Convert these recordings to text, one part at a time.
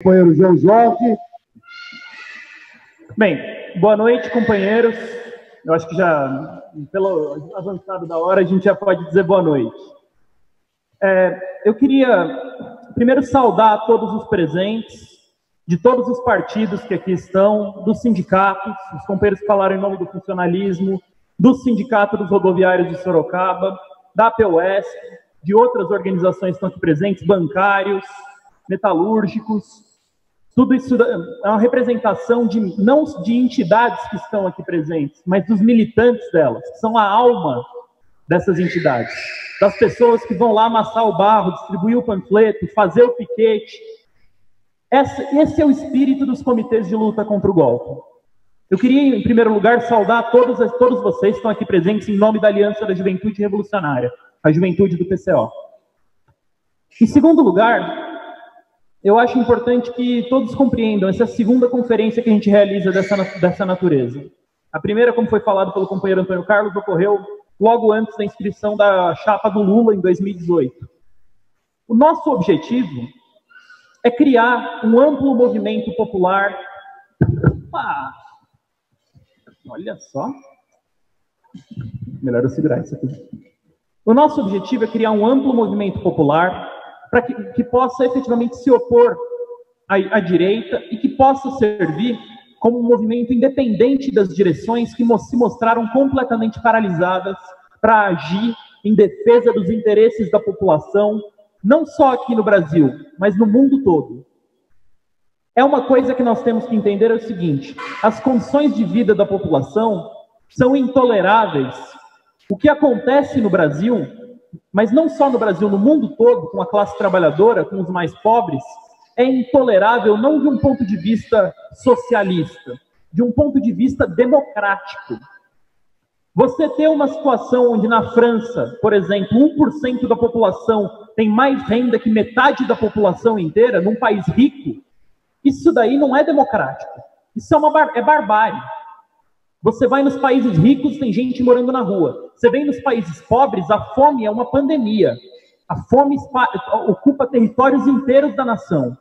Companheiro João Jorge. Bem, boa noite, companheiros. Eu acho que já, pelo avançado da hora, a gente já pode dizer boa noite. Eu queria primeiro saudar todos os presentes, de todos os partidos que aqui estão, dos sindicatos, os companheiros que falaram em nome do funcionalismo, do Sindicato dos Rodoviários de Sorocaba, da APUESP, de outras organizações que estão aqui presentes, bancários, metalúrgicos. Tudo isso é uma representação não de entidades que estão aqui presentes, mas dos militantes delas, que são a alma dessas entidades. Das pessoas que vão lá amassar o barro, distribuir o panfleto, fazer o piquete. Esse é o espírito dos comitês de luta contra o golpe. Eu queria, em primeiro lugar, saudar todos vocês que estão aqui presentes em nome da Aliança da Juventude Revolucionária, a juventude do PCO. Em segundo lugar, eu acho importante que todos compreendam essa segunda conferência que a gente realiza dessa natureza. A primeira, como foi falado pelo companheiro Antônio Carlos, ocorreu logo antes da inscrição da chapa do Lula em 2018. O nosso objetivo é criar um amplo movimento popular. Opa! Olha só. Melhor eu segurar isso aqui. O nosso objetivo é criar um amplo movimento popular para que possa efetivamente se opor à direita e que possa servir como um movimento independente das direções que se mostraram completamente paralisadas para agir em defesa dos interesses da população, não só aqui no Brasil, mas no mundo todo. É uma coisa que nós temos que entender, é o seguinte: as condições de vida da população são intoleráveis. O que acontece no Brasil, mas não só no Brasil, no mundo todo, com a classe trabalhadora, com os mais pobres, é intolerável não de um ponto de vista socialista, de um ponto de vista democrático. Você ter uma situação onde na França, por exemplo, 1% da população tem mais renda que metade da população inteira, num país rico, isso daí não é democrático. Isso é barbárie. Você vai nos países ricos, tem gente morando na rua. Você vem nos países pobres, a fome é uma pandemia. A fome ocupa territórios inteiros da nação.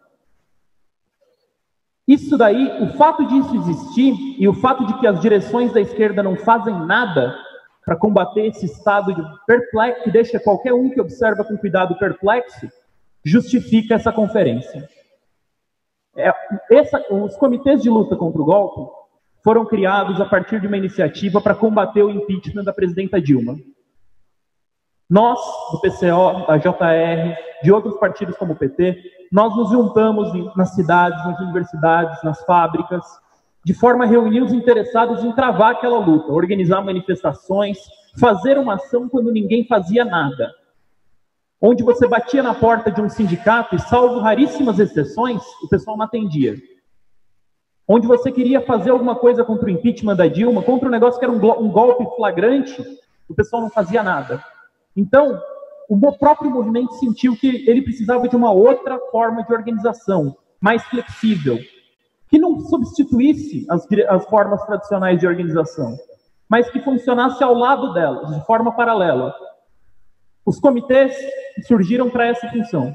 Isso daí, o fato disso existir e o fato de que as direções da esquerda não fazem nada para combater esse estado de perplexo, que deixa qualquer um que observa com cuidado perplexo, justifica essa conferência. Os comitês de luta contra o golpe foram criados a partir de uma iniciativa para combater o impeachment da presidenta Dilma. Nós, do PCO, da JR, de outros partidos como o PT, nós nos juntamos nas cidades, nas universidades, nas fábricas, de forma a reunir os interessados em travar aquela luta, organizar manifestações, fazer uma ação quando ninguém fazia nada. Onde você batia na porta de um sindicato e, salvo raríssimas exceções, o pessoal não atendia. Onde você queria fazer alguma coisa contra o impeachment da Dilma, contra um negócio que era um golpe flagrante, o pessoal não fazia nada. Então, o próprio movimento sentiu que ele precisava de uma outra forma de organização, mais flexível, que não substituísse as formas tradicionais de organização, mas que funcionasse ao lado delas, de forma paralela. Os comitês surgiram para essa função.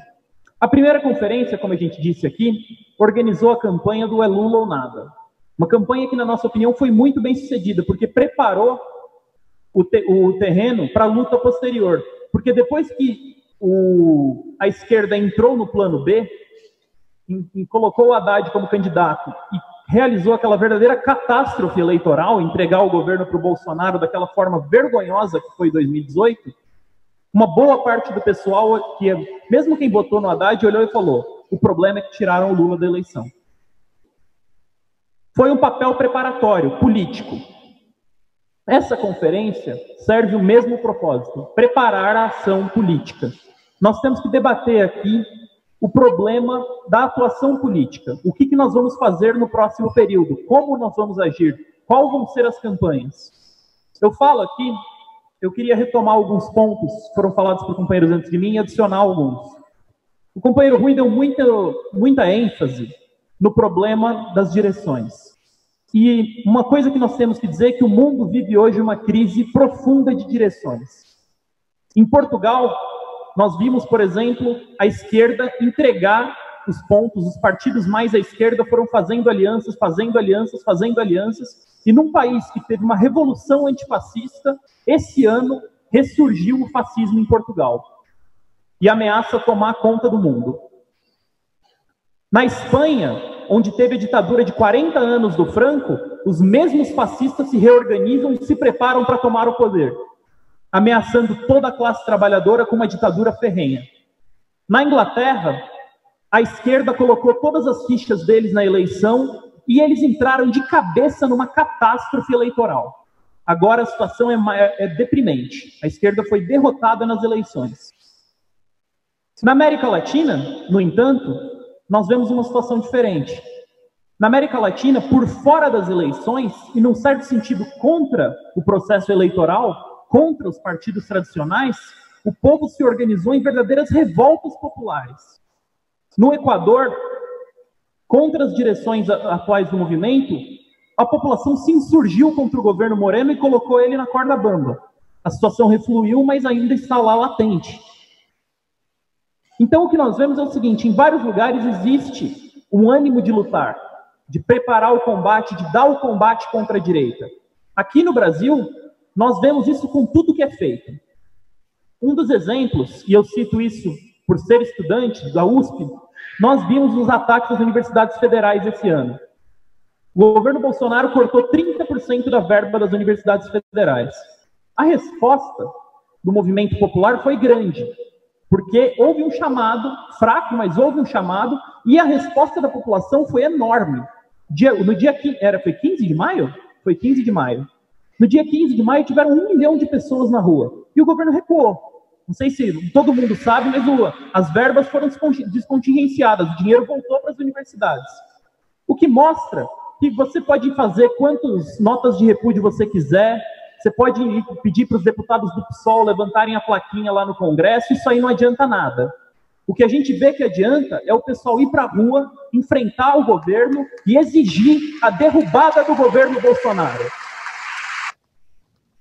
A primeira conferência, como a gente disse aqui, organizou a campanha do É Lula ou Nada. Uma campanha que, na nossa opinião, foi muito bem sucedida, porque preparou o terreno para a luta posterior. Porque depois que a esquerda entrou no plano B, e colocou o Haddad como candidato e realizou aquela verdadeira catástrofe eleitoral, entregar o governo para o Bolsonaro daquela forma vergonhosa que foi 2018, uma boa parte do pessoal, mesmo quem votou no Haddad, olhou e falou: o problema é que tiraram o Lula da eleição. Foi um papel preparatório, político. Essa conferência serve o mesmo propósito, preparar a ação política. Nós temos que debater aqui o problema da atuação política. O que nós vamos fazer no próximo período? Como nós vamos agir? Quais vão ser as campanhas? Eu falo aqui, eu queria retomar alguns pontos que foram falados por companheiros antes de mim e adicionar alguns. O companheiro Rui deu muita ênfase no problema das direções. E uma coisa que nós temos que dizer é que o mundo vive hoje uma crise profunda de direções. Em Portugal, nós vimos, por exemplo, a esquerda entregar os pontos, os partidos mais à esquerda foram fazendo alianças, e num país que teve uma revolução antifascista, esse ano ressurgiu o fascismo em Portugal e ameaça tomar conta do mundo. Na Espanha, onde teve a ditadura de 40 anos do Franco, os mesmos fascistas se reorganizam e se preparam para tomar o poder, ameaçando toda a classe trabalhadora com uma ditadura ferrenha. Na Inglaterra, a esquerda colocou todas as fichas deles na eleição e eles entraram de cabeça numa catástrofe eleitoral. Agora a situação é deprimente. A esquerda foi derrotada nas eleições. Na América Latina, no entanto, nós vemos uma situação diferente. Na América Latina, por fora das eleições, e num certo sentido contra o processo eleitoral, contra os partidos tradicionais, o povo se organizou em verdadeiras revoltas populares. No Equador, contra as direções atuais do movimento, a população se insurgiu contra o governo Moreno e colocou ele na corda bamba. A situação refluiu, mas ainda está lá latente. Então, o que nós vemos é o seguinte: em vários lugares existe um ânimo de lutar, de preparar o combate, de dar o combate contra a direita. Aqui no Brasil, nós vemos isso com tudo que é feito. Um dos exemplos, e eu cito isso por ser estudante da USP, nós vimos os ataques às universidades federais esse ano. O governo Bolsonaro cortou 30% da verba das universidades federais. A resposta do movimento popular foi grande, porque houve um chamado, fraco, mas houve um chamado, e a resposta da população foi enorme. Foi 15 de maio? Foi 15 de maio. No dia 15 de maio tiveram 1 milhão de pessoas na rua, e o governo recuou. Não sei se todo mundo sabe, mas as verbas foram descontingenciadas, o dinheiro voltou para as universidades. O que mostra que você pode fazer quantas notas de repúdio você quiser, você pode pedir para os deputados do PSOL levantarem a plaquinha lá no Congresso, isso aí não adianta nada. O que a gente vê que adianta é o pessoal ir para a rua, enfrentar o governo e exigir a derrubada do governo Bolsonaro.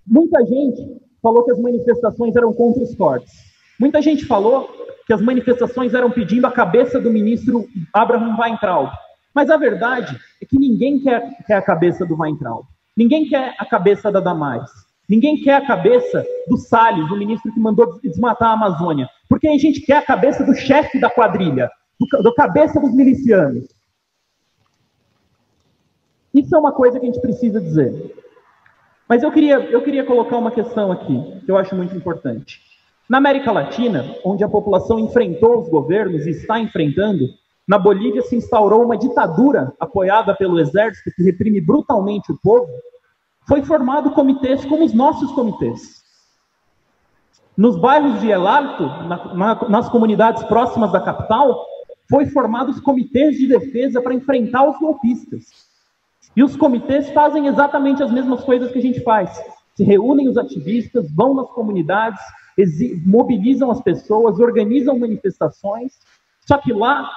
Muita gente falou que as manifestações eram contra os cortes. Muita gente falou que as manifestações eram pedindo a cabeça do ministro Abraham Weintraub. Mas a verdade é que ninguém quer a cabeça do Weintraub. Ninguém quer a cabeça da Damares. Ninguém quer a cabeça do Salles, o ministro que mandou desmatar a Amazônia. Porque a gente quer a cabeça do chefe da quadrilha, da cabeça dos milicianos. Isso é uma coisa que a gente precisa dizer. Mas eu queria colocar uma questão aqui, que eu acho muito importante. Na América Latina, onde a população enfrentou os governos e está enfrentando, na Bolívia se instaurou uma ditadura apoiada pelo exército que reprime brutalmente o povo, foi formado comitês como os nossos comitês. Nos bairros de El Alto, nas comunidades próximas da capital, foi formados comitês de defesa para enfrentar os golpistas. E os comitês fazem exatamente as mesmas coisas que a gente faz. Se reúnem os ativistas, vão nas comunidades, mobilizam as pessoas, organizam manifestações, só que lá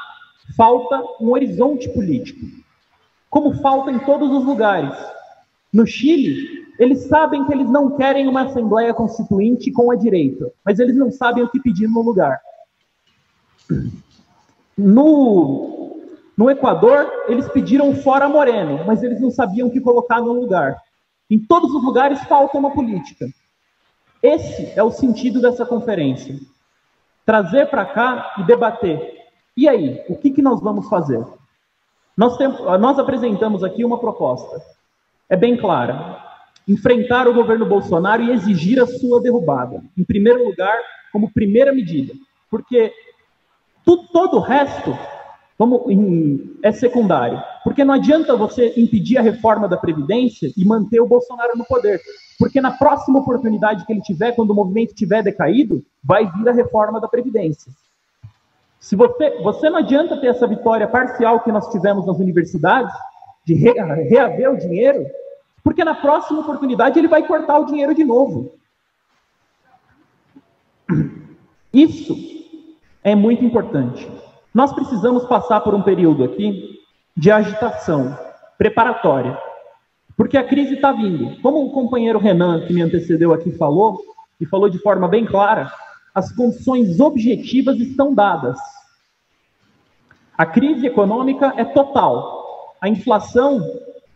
falta um horizonte político, como falta em todos os lugares. No Chile, eles sabem que eles não querem uma Assembleia Constituinte com a direita, mas eles não sabem o que pedir no lugar. No Equador, eles pediram fora Moreno, mas eles não sabiam o que colocar no lugar. Em todos os lugares falta uma política. Esse é o sentido dessa conferência. Trazer para cá e debater. E aí, o que nós vamos fazer? Nós apresentamos aqui uma proposta. É bem clara. Enfrentar o governo Bolsonaro e exigir a sua derrubada. Em primeiro lugar, como primeira medida. Porque todo o resto é secundário. Porque não adianta você impedir a reforma da Previdência e manter o Bolsonaro no poder. Porque na próxima oportunidade que ele tiver, quando o movimento tiver decaído, vai vir a reforma da Previdência. Se você não adianta ter essa vitória parcial que nós tivemos nas universidades, de reaver o dinheiro, porque na próxima oportunidade ele vai cortar o dinheiro de novo. Isso é muito importante. Nós precisamos passar por um período aqui de agitação preparatória, porque a crise está vindo. Como o companheiro Renan, que me antecedeu aqui, falou, e falou de forma bem clara, as condições objetivas estão dadas. A crise econômica é total. A inflação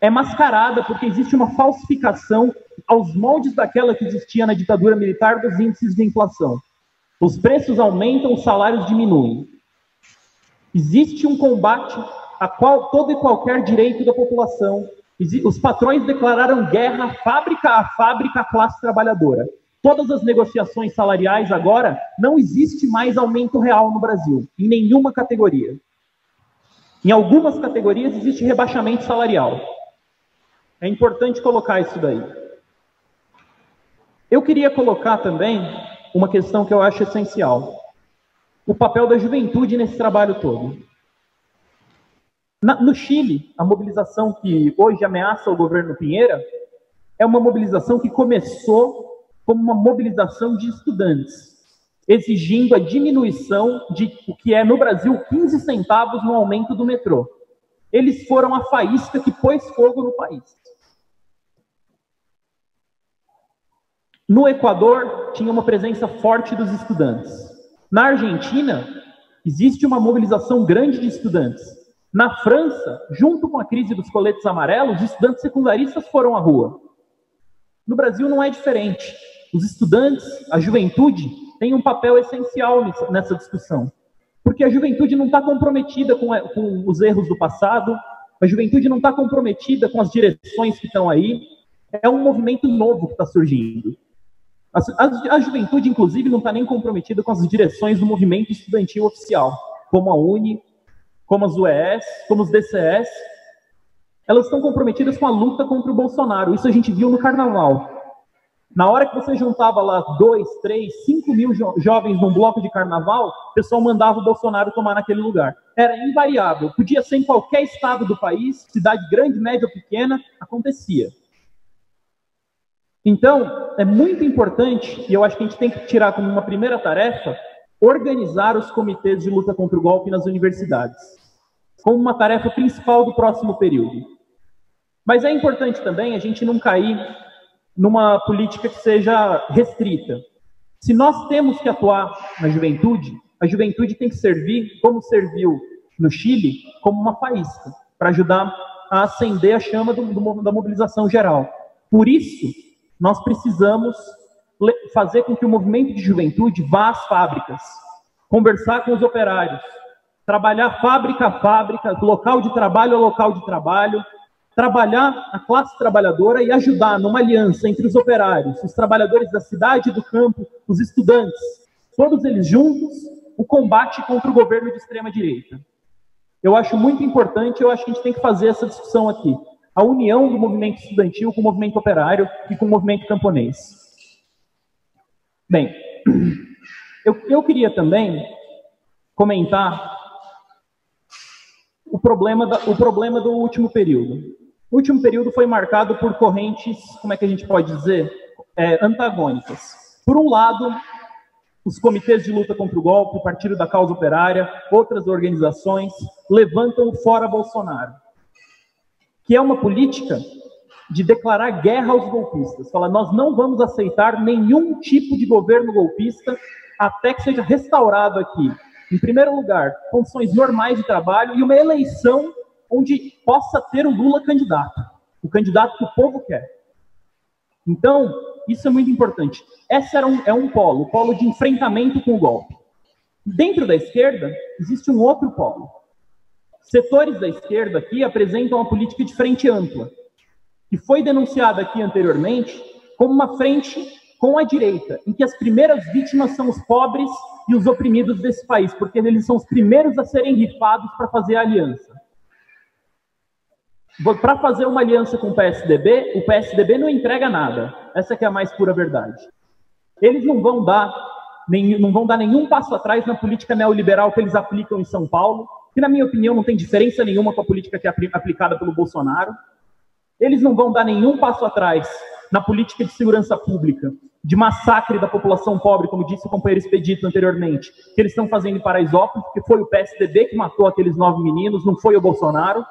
é mascarada porque existe uma falsificação aos moldes daquela que existia na ditadura militar dos índices de inflação. Os preços aumentam, os salários diminuem. Existe um combate a todo e qualquer direito da população. Os patrões declararam guerra fábrica a fábrica à classe trabalhadora. Todas as negociações salariais agora, não existe mais aumento real no Brasil, em nenhuma categoria. Em algumas categorias existe rebaixamento salarial. É importante colocar isso daí. Eu queria colocar também uma questão que eu acho essencial. O papel da juventude nesse trabalho todo. No Chile, a mobilização que hoje ameaça o governo Piñera é uma mobilização que começou como uma mobilização de estudantes, exigindo a diminuição de o que é no Brasil 15 centavos no aumento do metrô. Eles foram a faísca que pôs fogo no país. No Equador, tinha uma presença forte dos estudantes. Na Argentina, existe uma mobilização grande de estudantes. Na França, junto com a crise dos coletes amarelos, os estudantes secundaristas foram à rua. No Brasil não é diferente. Os estudantes, a juventude, tem um papel essencial nessa discussão. Porque a juventude não está comprometida com os erros do passado, a juventude não está comprometida com as direções que estão aí. É um movimento novo que está surgindo. A juventude, inclusive, não está nem comprometida com as direções do movimento estudantil oficial, como a UNE, como as UES, como os DCS. Elas estão comprometidas com a luta contra o Bolsonaro. Isso a gente viu no Carnaval. Na hora que você juntava lá 2, 3, 5 mil jovens num bloco de Carnaval, o pessoal mandava o Bolsonaro tomar naquele lugar. Era invariável. Podia ser em qualquer estado do país, cidade grande, média ou pequena, acontecia. Então, é muito importante, e eu acho que a gente tem que tirar como uma primeira tarefa, organizar os comitês de luta contra o golpe nas universidades, como uma tarefa principal do próximo período. Mas é importante também a gente não cair numa política que seja restrita. Se nós temos que atuar na juventude, a juventude tem que servir, como serviu no Chile, como uma faísca, para ajudar a acender a chama da mobilização geral. Por isso, nós precisamos fazer com que o movimento de juventude vá às fábricas, conversar com os operários, trabalhar fábrica a fábrica, local de trabalho a local de trabalho, trabalhar a classe trabalhadora e ajudar numa aliança entre os operários, os trabalhadores da cidade e do campo, os estudantes, todos eles juntos, o combate contra o governo de extrema-direita. Eu acho muito importante, eu acho que a gente tem que fazer essa discussão aqui. A união do movimento estudantil com o movimento operário e com o movimento camponês. Bem, eu queria também comentar o problema do último período. O último período foi marcado por correntes, como é que a gente pode dizer, antagônicas. Por um lado, os comitês de luta contra o golpe, o Partido da Causa Operária, outras organizações, levantam o Fora Bolsonaro, que é uma política de declarar guerra aos golpistas. Fala, nós não vamos aceitar nenhum tipo de governo golpista até que seja restaurado aqui, em primeiro lugar, condições normais de trabalho e uma eleição onde possa ter o Lula candidato, o candidato que o povo quer. Então, isso é muito importante. Esse é um polo, o polo de enfrentamento com o golpe. Dentro da esquerda, existe um outro polo. Setores da esquerda aqui apresentam uma política de frente ampla, que foi denunciada aqui anteriormente como uma frente com a direita, em que as primeiras vítimas são os pobres e os oprimidos desse país, porque eles são os primeiros a serem rifados para fazer a aliança. Para fazer uma aliança com o PSDB não entrega nada. Essa que é a mais pura verdade. Eles não vão dar nenhum passo atrás na política neoliberal que eles aplicam em São Paulo, que, na minha opinião, não tem diferença nenhuma com a política que é aplicada pelo Bolsonaro. Eles não vão dar nenhum passo atrás na política de segurança pública, de massacre da população pobre, como disse o companheiro Expedito anteriormente, que eles estão fazendo em Paraisópolis, porque foi o PSDB que matou aqueles 9 meninos, não foi o Bolsonaro.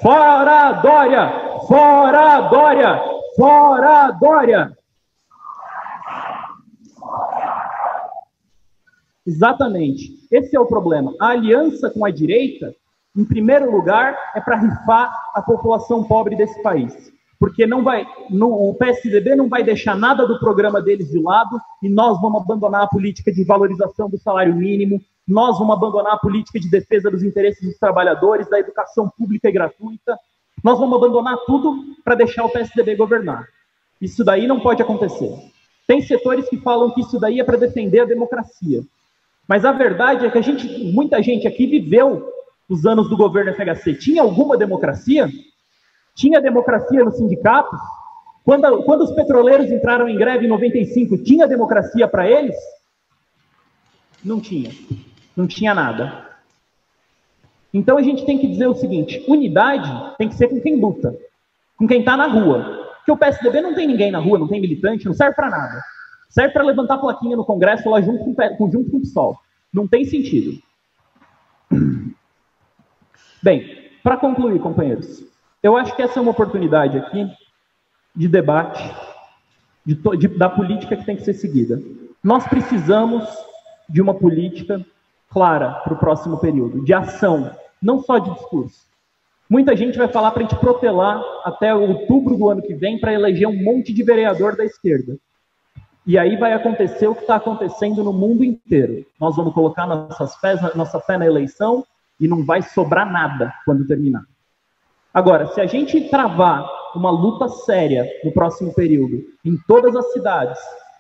Fora Dória! Fora Dória! Fora Dória! Exatamente. Esse é o problema. A aliança com a direita, em primeiro lugar, é para rifar a população pobre desse país. Porque o PSDB não vai deixar nada do programa deles de lado e nós vamos abandonar a política de valorização do salário mínimo, nós vamos abandonar a política de defesa dos interesses dos trabalhadores, da educação pública e gratuita, nós vamos abandonar tudo para deixar o PSDB governar. Isso daí não pode acontecer. Tem setores que falam que isso daí é para defender a democracia. Mas a verdade é que muita gente aqui viveu os anos do governo FHC. Tinha alguma democracia? Tinha democracia nos sindicatos? Quando os petroleiros entraram em greve em 95, tinha democracia para eles? Não tinha. Não tinha nada. Então a gente tem que dizer o seguinte, unidade tem que ser com quem luta, com quem está na rua. Porque o PSDB não tem ninguém na rua, não tem militante, não serve para nada. Serve para levantar plaquinha no Congresso lá junto com o PSOL. Não tem sentido. Bem, para concluir, companheiros, eu acho que essa é uma oportunidade aqui de debate da política que tem que ser seguida. Nós precisamos de uma política clara para o próximo período, de ação, não só de discurso. Muita gente vai falar para a gente protelar até outubro do ano que vem para eleger um monte de vereador da esquerda. E aí vai acontecer o que está acontecendo no mundo inteiro. Nós vamos colocar nossa fé na eleição e não vai sobrar nada quando terminar. Agora, se a gente travar uma luta séria no próximo período, em todas as cidades,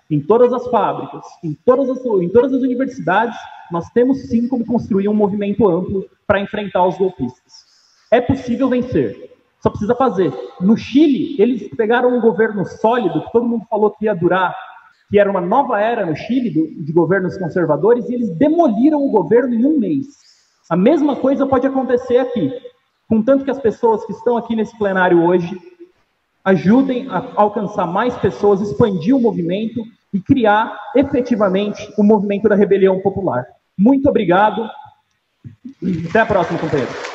em todas as fábricas, em todas as universidades, nós temos sim como construir um movimento amplo para enfrentar os golpistas. É possível vencer, só precisa fazer. No Chile, eles pegaram um governo sólido, que todo mundo falou que ia durar, que era uma nova era no Chile, de governos conservadores, e eles demoliram o governo em um mês. A mesma coisa pode acontecer aqui, contanto que as pessoas que estão aqui nesse plenário hoje ajudem a alcançar mais pessoas, expandir o movimento e criar efetivamente o movimento da rebelião popular. Muito obrigado e até a próxima, companheiros.